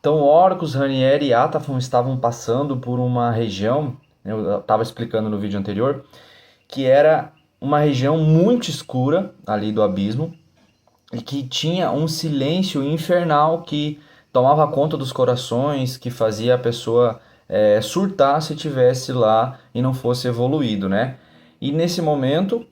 Então, Orcus, Ranieri e Atafon estavam passando por uma região, eu estava explicando no vídeo anterior, que era uma região muito escura ali do abismo e que tinha um silêncio infernal que tomava conta dos corações, que fazia a pessoa surtar se tivesse lá e não fosse evoluído, né? E nesse momento,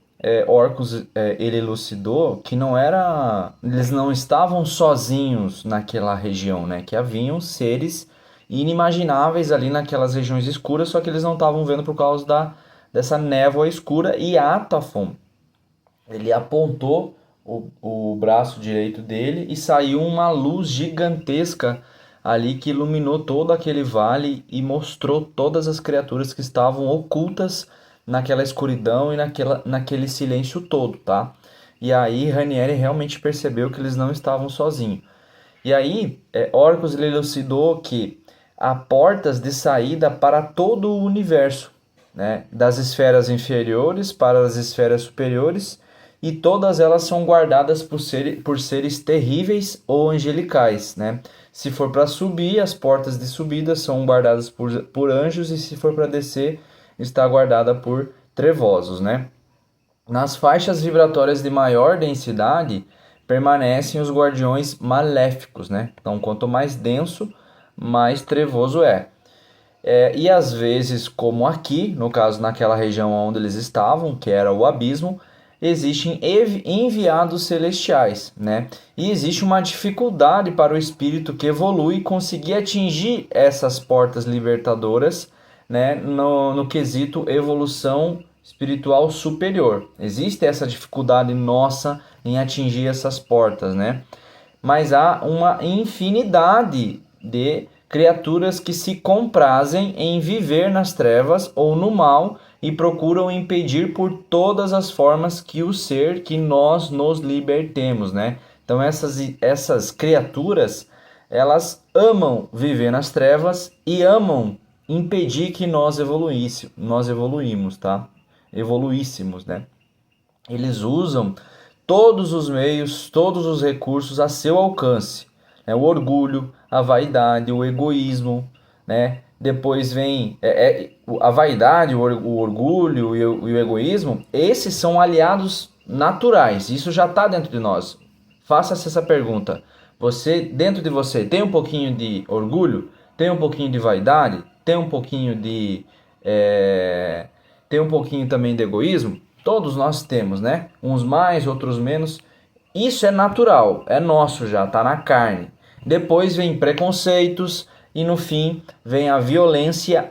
Orcus ele elucidou que não era, eles não estavam sozinhos naquela região, né? Que haviam seres inimagináveis ali naquelas regiões escuras, só que eles não estavam vendo por causa dessa névoa escura. E Atafon, ele apontou o braço direito dele e saiu uma luz gigantesca ali que iluminou todo aquele vale e mostrou todas as criaturas que estavam ocultas naquela escuridão e naquele silêncio todo, tá? E aí Ranieri realmente percebeu que eles não estavam sozinhos. E aí Orcus ele elucidou que há portas de saída para todo o universo, né? Das esferas inferiores para as esferas superiores, e todas elas são guardadas por seres terríveis ou angelicais, né? Se for para subir, as portas de subida são guardadas por anjos, e se for para descer, está guardada por trevosos, né? Nas faixas vibratórias de maior densidade permanecem os guardiões maléficos, né? Então, quanto mais denso, mais trevoso é. E às vezes, como aqui, no caso naquela região onde eles estavam, que era o abismo, existem enviados celestiais, né? E existe uma dificuldade para o espírito que evolui conseguir atingir essas portas libertadoras, né? No quesito evolução espiritual superior. Existe essa dificuldade nossa em atingir essas portas, né? Mas há uma infinidade de criaturas que se comprazem em viver nas trevas ou no mal e procuram impedir por todas as formas que nós nos libertemos, né? Então essas criaturas, elas amam viver nas trevas e amam impedir que nós evoluímos, tá? Evoluíssemos, né? Eles usam todos os meios, todos os recursos a seu alcance, né? O orgulho, a vaidade, o egoísmo, né? Depois vem a vaidade, o orgulho e o egoísmo. Esses são aliados naturais. Isso já está dentro de nós. Faça-se essa pergunta. Você, dentro de você, tem um pouquinho de orgulho? Tem um pouquinho de vaidade? Tem um pouquinho tem um pouquinho também de egoísmo? Todos nós temos, né? Uns mais, outros menos. Isso é natural, é nosso já, tá na carne. Depois vem preconceitos e no fim vem a violência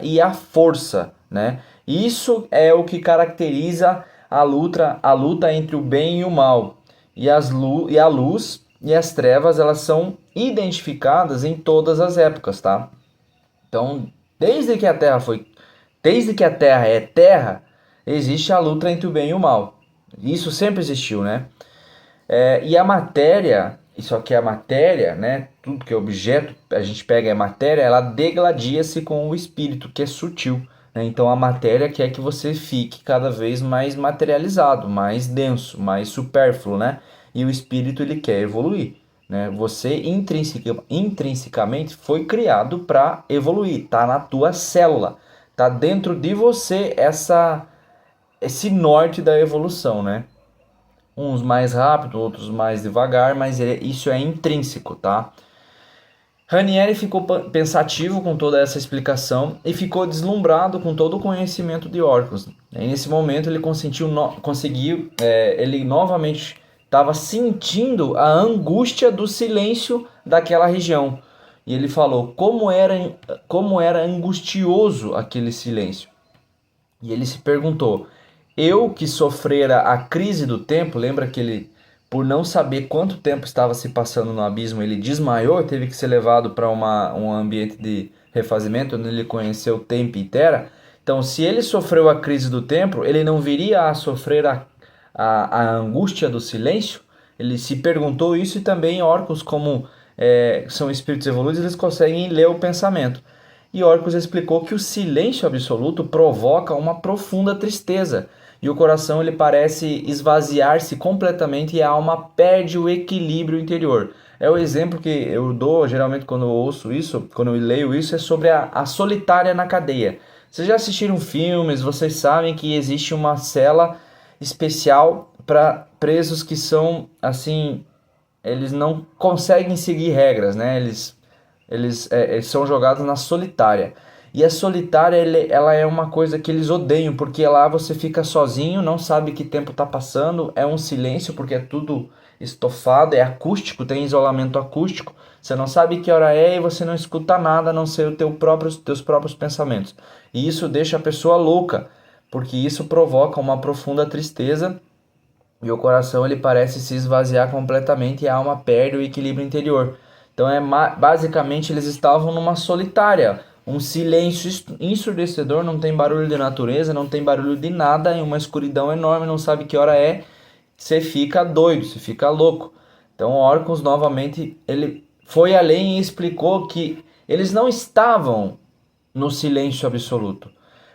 e a força, né? Isso é o que caracteriza a luta entre o bem e o mal. E a luz e as trevas, elas são identificadas em todas as épocas, tá? Então, desde que a Terra é Terra, existe a luta entre o bem e o mal. Isso sempre existiu, né? E a matéria, isso aqui é a matéria, né? Tudo que é objeto, a gente pega a matéria, ela degladia-se com o espírito, que é sutil, né? Então a matéria quer que você fique cada vez mais materializado, mais denso, mais supérfluo, né? E o espírito, ele quer evoluir, né? Você intrinsecamente foi criado para evoluir, tá na tua célula, tá dentro de você esse norte da evolução, né? Uns mais rápido, outros mais devagar, mas isso é intrínseco, tá? Ranieri ficou pensativo com toda essa explicação e ficou deslumbrado com todo o conhecimento de Orcus. E nesse momento ele ele novamente estava sentindo a angústia do silêncio daquela região. E ele falou como era angustioso aquele silêncio. E ele se perguntou: eu que sofrera a crise do tempo, lembra que ele, por não saber quanto tempo estava se passando no abismo, ele desmaiou, teve que ser levado para um ambiente de refazimento, onde ele conheceu Tempo e Terra. Então, se ele sofreu a crise do tempo, ele não viria a sofrer a angústia do silêncio? Ele se perguntou isso, e também Orcus, como são espíritos evoluídos, eles conseguem ler o pensamento. E Orcus explicou que o silêncio absoluto provoca uma profunda tristeza, e o coração ele parece esvaziar-se completamente e a alma perde o equilíbrio interior. É o exemplo que eu dou, geralmente, quando eu ouço isso, quando eu leio isso, é sobre a solitária na cadeia. Vocês já assistiram filmes, vocês sabem que existe uma cela especial para presos que são, assim, eles não conseguem seguir regras, né? Eles são jogados na solitária. E a solitária, ela é uma coisa que eles odeiam, porque lá você fica sozinho, não sabe que tempo está passando, é um silêncio, porque é tudo estofado, é acústico, tem isolamento acústico, você não sabe que hora é e você não escuta nada a não ser teus próprios pensamentos. E isso deixa a pessoa louca, porque isso provoca uma profunda tristeza e o coração ele parece se esvaziar completamente e a alma perde o equilíbrio interior. Então basicamente eles estavam numa solitária, um silêncio ensurdecedor, não tem barulho de natureza, não tem barulho de nada, em uma escuridão enorme, não sabe que hora é, você fica doido, você fica louco. Então Orcus novamente ele foi além e explicou que eles não estavam no silêncio absoluto.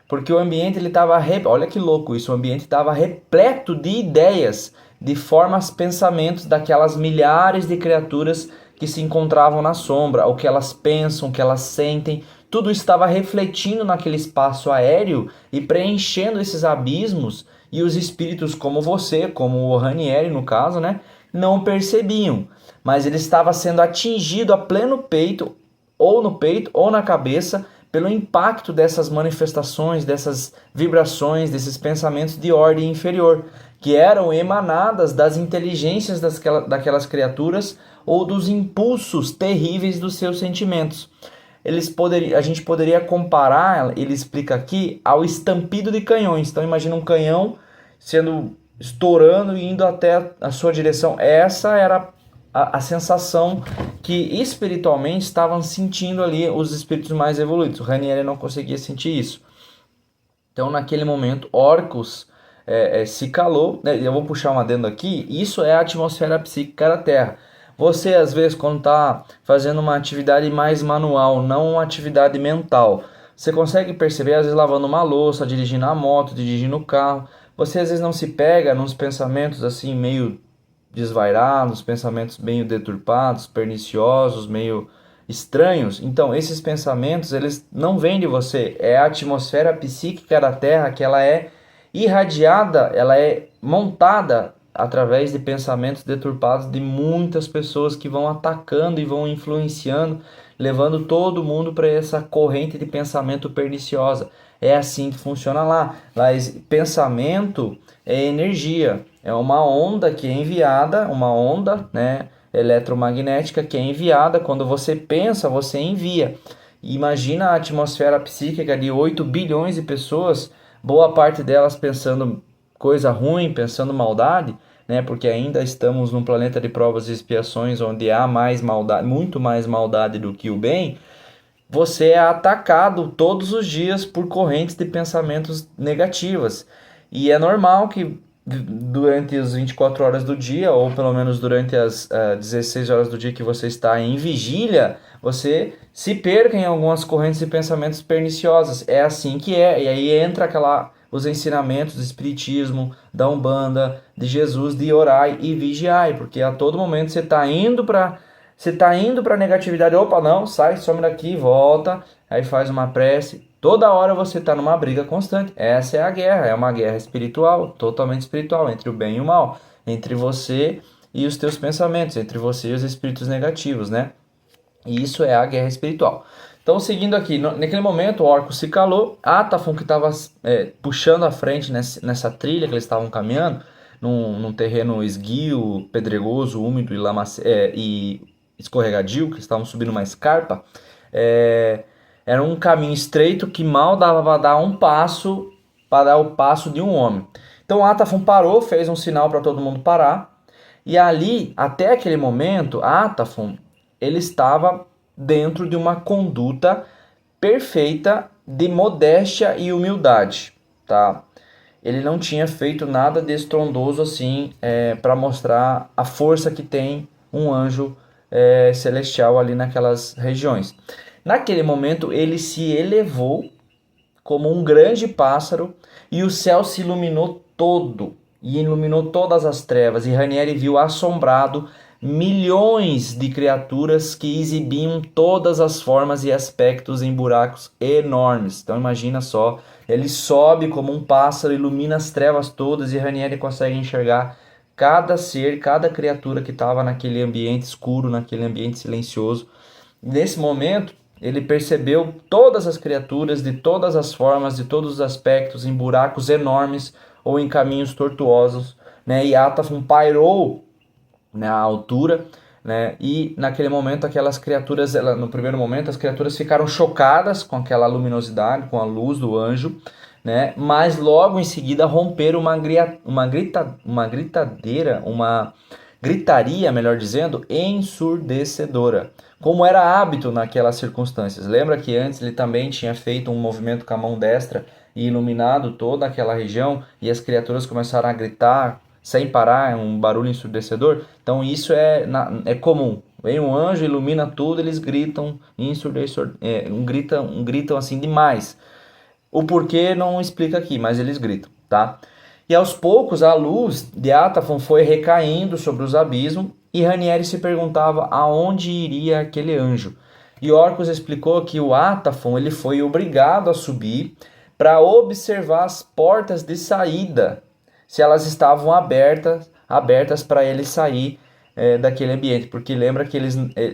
Porque o ambiente ele estava, olha que louco isso, o ambiente estava repleto de ideias, de formas, pensamentos daquelas milhares de criaturas que se encontravam na sombra, o que elas pensam, o que elas sentem, tudo estava refletindo naquele espaço aéreo e preenchendo esses abismos, e os espíritos como você, como o Ranieri no caso, né, não percebiam, mas ele estava sendo atingido a pleno peito, ou no peito, ou na cabeça, pelo impacto dessas manifestações, dessas vibrações, desses pensamentos de ordem inferior, que eram emanadas das inteligências daquelas criaturas ou dos impulsos terríveis dos seus sentimentos. A gente poderia comparar, ele explica aqui, ao estampido de canhões. Então imagina um canhão sendo estourando e indo até a sua direção. Essa era a sensação que espiritualmente estavam sentindo ali os espíritos mais evoluídos. O Ranieri não conseguia sentir isso. Então, naquele momento, Orcus se calou. Né? Eu vou puxar um adendo aqui. Isso é a atmosfera psíquica da Terra. Você, às vezes, quando está fazendo uma atividade mais manual, não uma atividade mental, você consegue perceber, às vezes, lavando uma louça, dirigindo a moto, dirigindo o carro. Você, às vezes, não se pega nos pensamentos assim, meio desvairados, pensamentos meio deturpados, perniciosos, meio estranhos. Então, esses pensamentos, eles não vêm de você, é a atmosfera psíquica da Terra que ela é irradiada, ela é montada através de pensamentos deturpados de muitas pessoas que vão atacando e vão influenciando, levando todo mundo para essa corrente de pensamento perniciosa. É assim que funciona lá. Pensamento é energia, é uma onda que é enviada, uma onda, né, eletromagnética que é enviada. Quando você pensa, você envia. Imagina a atmosfera psíquica de 8 bilhões de pessoas, boa parte delas pensando coisa ruim, pensando maldade, né? Porque ainda estamos num planeta de provas e expiações onde há mais maldade, muito mais maldade do que o bem. Você é atacado todos os dias por correntes de pensamentos negativas. E é normal que durante as 24 horas do dia, ou pelo menos durante as 16 horas do dia que você está em vigília, você se perca em algumas correntes de pensamentos perniciosos. É assim que é. E aí entra os ensinamentos do Espiritismo, da Umbanda, de Jesus, de orai e vigiai, porque a todo momento você está indo para negatividade, opa, não, sai, some daqui, volta, aí faz uma prece. Toda hora você está numa briga constante. Essa é a guerra, é uma guerra espiritual, totalmente espiritual, entre o bem e o mal, entre você e os teus pensamentos, entre você e os espíritos negativos, né? E isso é a guerra espiritual. Então, seguindo aqui, naquele momento o Orcus se calou, Atafon, que estava puxando a frente nessa trilha que eles estavam caminhando, num terreno esguio, pedregoso, úmido e escorregadio, que estavam subindo uma escarpa, era um caminho estreito que mal dava para dar um passo, para dar o passo de um homem. Então Atafon parou, fez um sinal para todo mundo parar, e ali, até aquele momento, Atafon, ele estava dentro de uma conduta perfeita de modéstia e humildade, tá? Ele não tinha feito nada de estrondoso assim para mostrar a força que tem um anjo celestial ali naquelas regiões. Naquele momento ele se elevou como um grande pássaro e o céu se iluminou todo e iluminou todas as trevas, e Ranieri viu assombrado milhões de criaturas que exibiam todas as formas e aspectos em buracos enormes. Então imagina só, ele sobe como um pássaro, ilumina as trevas todas e Ranieri consegue enxergar cada ser, cada criatura que estava naquele ambiente escuro, naquele ambiente silencioso. Nesse momento, ele percebeu todas as criaturas de todas as formas, de todos os aspectos, em buracos enormes ou em caminhos tortuosos, né? E Atafon pairou na altura, né? E naquele momento aquelas criaturas, no primeiro momento as criaturas ficaram chocadas com aquela luminosidade, com a luz do anjo, né? Mas logo em seguida romperam uma gritaria, melhor dizendo, ensurdecedora, como era hábito naquelas circunstâncias. Lembra que antes ele também tinha feito um movimento com a mão destra e iluminado toda aquela região, e as criaturas começaram a gritar sem parar, um barulho ensurdecedor? Então isso é comum. Vem um anjo, ilumina tudo, eles gritam, gritam assim demais. O porquê não explica aqui, mas eles gritam, tá? E aos poucos a luz de Atafon foi recaindo sobre os abismos e Ranieri se perguntava aonde iria aquele anjo. E Orcus explicou que o Atafon ele foi obrigado a subir para observar as portas de saída, se elas estavam abertas para ele sair daquele ambiente, porque lembra que ele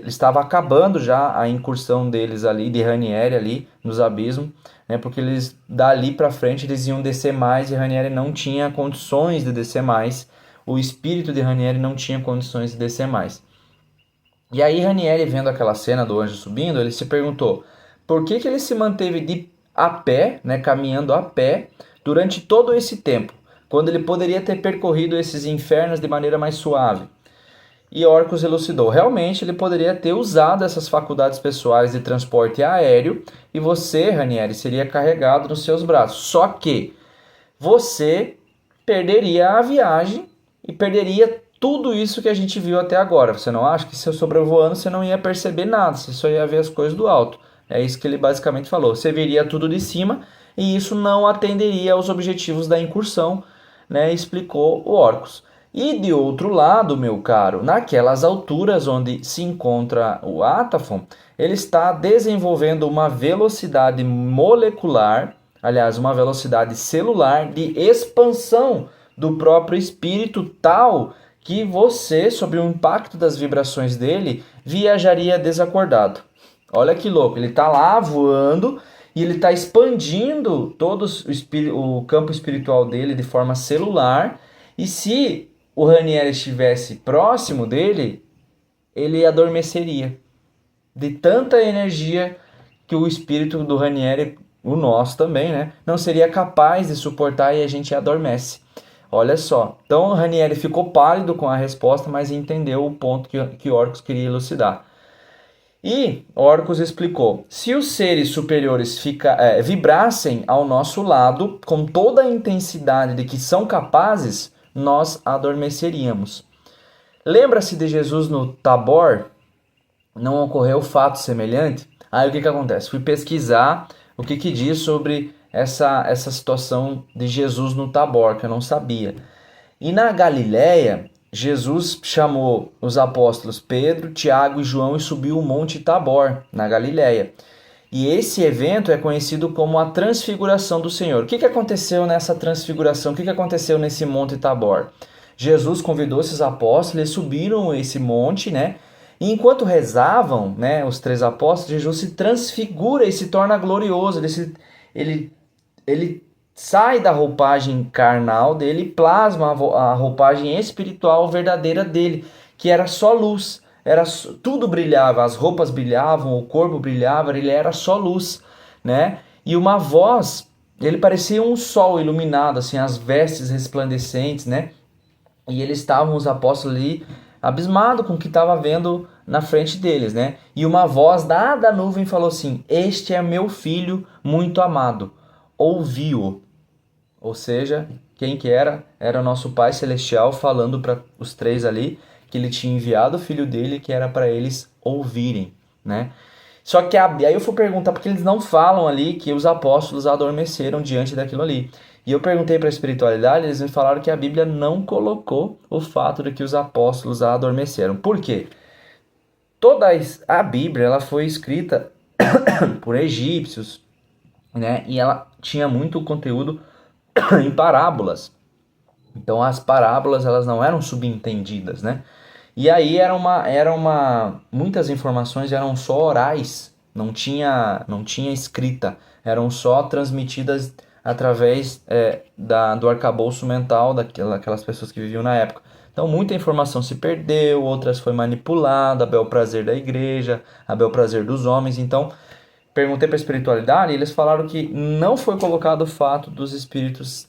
estava acabando já a incursão deles ali, de Ranieri ali nos abismos, né, porque eles dali para frente eles iam descer mais e Ranieri não tinha condições de descer mais, o espírito de Ranieri não tinha condições de descer mais. E aí Ranieri, vendo aquela cena do anjo subindo, ele se perguntou por que ele se manteve a pé, né, caminhando a pé durante todo esse tempo, quando ele poderia ter percorrido esses infernos de maneira mais suave. E Orcus elucidou, realmente ele poderia ter usado essas faculdades pessoais de transporte aéreo e você, Ranieri, seria carregado nos seus braços. Só que você perderia a viagem e perderia tudo isso que a gente viu até agora. Você não acha que se eu sobrevoando você não ia perceber nada, você só ia ver as coisas do alto? É isso que ele basicamente falou. Você veria tudo de cima e isso não atenderia aos objetivos da incursão, né? Explicou o Orcus. E de outro lado, meu caro, naquelas alturas onde se encontra o Atafon, ele está desenvolvendo uma velocidade molecular, aliás, uma velocidade celular de expansão do próprio espírito tal que você, sob o impacto das vibrações dele, viajaria desacordado. Olha que louco, ele está lá voando e ele está expandindo todo o campo espiritual dele de forma celular, e se o Ranieri estivesse próximo dele, ele adormeceria. De tanta energia que o espírito do Ranieri, o nosso também, né, não seria capaz de suportar e a gente adormece. Olha só. Então o Ranieri ficou pálido com a resposta, mas entendeu o ponto que Orcus queria elucidar. E Orcus explicou, se os seres superiores vibrassem ao nosso lado com toda a intensidade de que são capazes, nós adormeceríamos. Lembra-se de Jesus no Tabor? Não ocorreu fato semelhante? Aí o que acontece? Fui pesquisar o que diz sobre essa situação de Jesus no Tabor, que eu não sabia. E na Galileia, Jesus chamou os apóstolos Pedro, Tiago e João e subiu o Monte Tabor, na Galileia. E esse evento é conhecido como a Transfiguração do Senhor. O que aconteceu nessa transfiguração? O que aconteceu nesse Monte Tabor? Jesus convidou esses apóstolos, eles subiram esse monte, né? E enquanto rezavam, né, os 3 apóstolos, Jesus se transfigura e se torna glorioso. Ele sai da roupagem carnal dele e plasma a roupagem espiritual verdadeira dele, que era só luz. Tudo brilhava, as roupas brilhavam, o corpo brilhava, ele era só luz, né? E uma voz, ele parecia um sol iluminado, assim, as vestes resplandecentes, né? E eles estavam, os apóstolos ali, abismados com o que estava vendo na frente deles, né? E uma voz da nuvem falou assim, este é meu filho muito amado, ouvi-o. Ou seja, quem que era? Era o nosso Pai Celestial falando para os 3 ali, que ele tinha enviado o filho dele, que era para eles ouvirem, né? Só que aí eu fui perguntar, porque eles não falam ali que os apóstolos adormeceram diante daquilo ali. E eu perguntei para a espiritualidade, eles me falaram que a Bíblia não colocou o fato de que os apóstolos adormeceram. Por quê? Toda a Bíblia ela foi escrita por egípcios, né? E ela tinha muito conteúdo em parábolas. Então as parábolas elas não eram subentendidas, né? E aí muitas informações eram só orais, não tinha escrita, eram só transmitidas através do arcabouço mental daquelas pessoas que viviam na época. Então muita informação se perdeu, outras foi manipulada, a bel prazer da igreja, a bel prazer dos homens. Então perguntei para a espiritualidade e eles falaram que não foi colocado o fato dos espíritos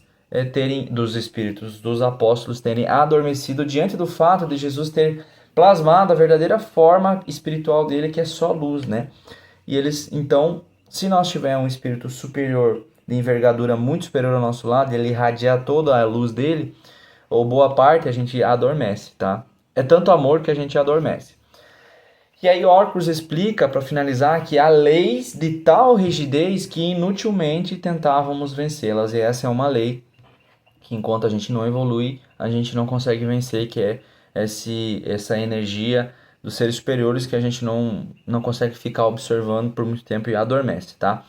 dos apóstolos terem adormecido diante do fato de Jesus ter plasmado a verdadeira forma espiritual dele, que é só luz, né? E eles, então, se nós tivermos um espírito superior, de envergadura muito superior ao nosso lado, ele irradiar toda a luz dele, ou boa parte, a gente adormece, tá? É tanto amor que a gente adormece. E aí Orcus explica, para finalizar, que há leis de tal rigidez que inutilmente tentávamos vencê-las. E essa é uma lei que enquanto a gente não evolui, a gente não consegue vencer, que é essa energia dos seres superiores que a gente não consegue ficar observando por muito tempo e adormece, tá?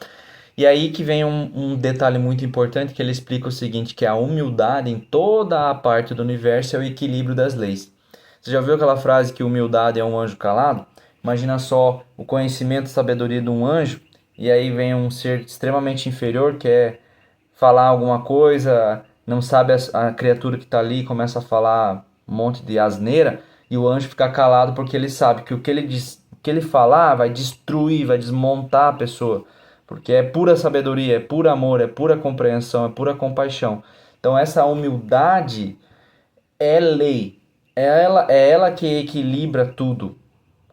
E aí que vem um detalhe muito importante que ele explica o seguinte, que a humildade em toda a parte do universo é o equilíbrio das leis. Você já ouviu aquela frase que humildade é um anjo calado? Imagina só o conhecimento e sabedoria de um anjo, e aí vem um ser extremamente inferior, que é falar alguma coisa, não sabe a criatura que está ali, começa a falar um monte de asneira, e o anjo fica calado porque ele sabe que o que ele falar vai destruir, vai desmontar a pessoa, porque é pura sabedoria, é puro amor, é pura compreensão, é pura compaixão. Então essa humildade é lei, é ela que equilibra tudo.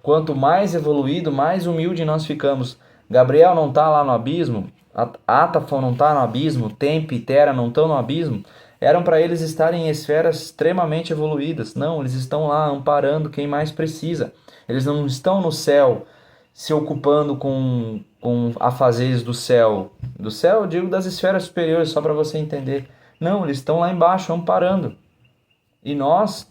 Quanto mais evoluído, mais humilde nós ficamos. Gabriel não está lá no abismo, Atafon não está no abismo, Tempe e Terra não estão no abismo. Eram para eles estarem em esferas extremamente evoluídas. Não, eles estão lá amparando quem mais precisa. Eles não estão no céu se ocupando com afazeres do céu. Do céu, eu digo das esferas superiores, só para você entender. Não, eles estão lá embaixo amparando. E nós,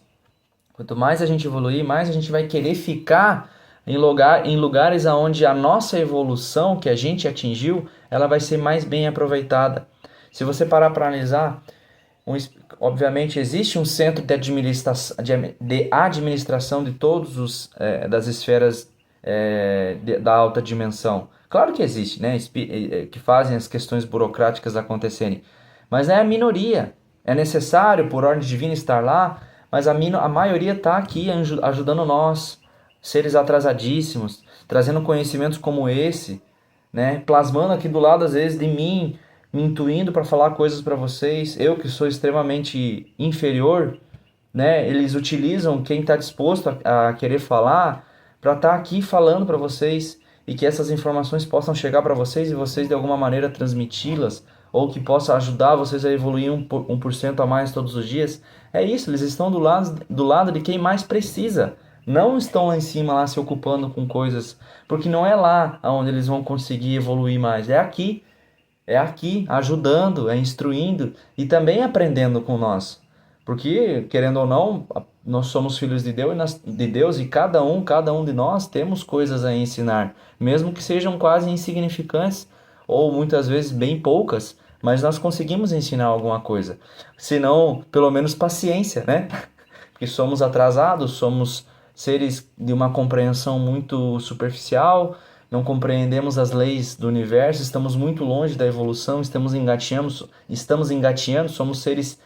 quanto mais a gente evoluir, mais a gente vai querer ficar em lugares onde a nossa evolução que a gente atingiu, ela vai ser mais bem aproveitada. Se você parar para analisar, obviamente existe um centro de administração de todos das esferas da alta dimensão. Claro que existe, né? Que fazem as questões burocráticas acontecerem. Mas é a minoria. É necessário, por ordem divina, estar lá, mas a maioria está aqui ajudando nós, seres atrasadíssimos, trazendo conhecimentos como esse, né? Plasmando aqui do lado, às vezes, de mim, me intuindo para falar coisas para vocês. Eu que sou extremamente inferior, né? Eles utilizam quem está disposto a querer falar para estar aqui falando para vocês e que essas informações possam chegar para vocês e vocês de alguma maneira transmiti-las ou que possa ajudar vocês a evoluir 1% a mais todos os dias. É isso, eles estão do lado de quem mais precisa. Não estão lá em cima lá se ocupando com coisas, porque não é lá onde eles vão conseguir evoluir mais, é aqui. É aqui, ajudando, é instruindo e também aprendendo com nós. Porque, querendo ou não, nós somos filhos de Deus e cada um de nós temos coisas a ensinar, mesmo que sejam quase insignificantes ou muitas vezes bem poucas, mas nós conseguimos ensinar alguma coisa. Se não, pelo menos paciência, né? Porque somos atrasados, somos seres de uma compreensão muito superficial, não compreendemos as leis do universo, estamos muito longe da evolução, estamos engatinhando, somos seres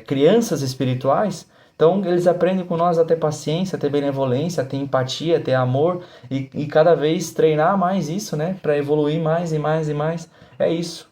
crianças espirituais. Então eles aprendem com nós a ter paciência, a ter benevolência, a ter empatia, a ter amor e cada vez treinar mais isso, né? Para evoluir mais e mais e mais. É isso.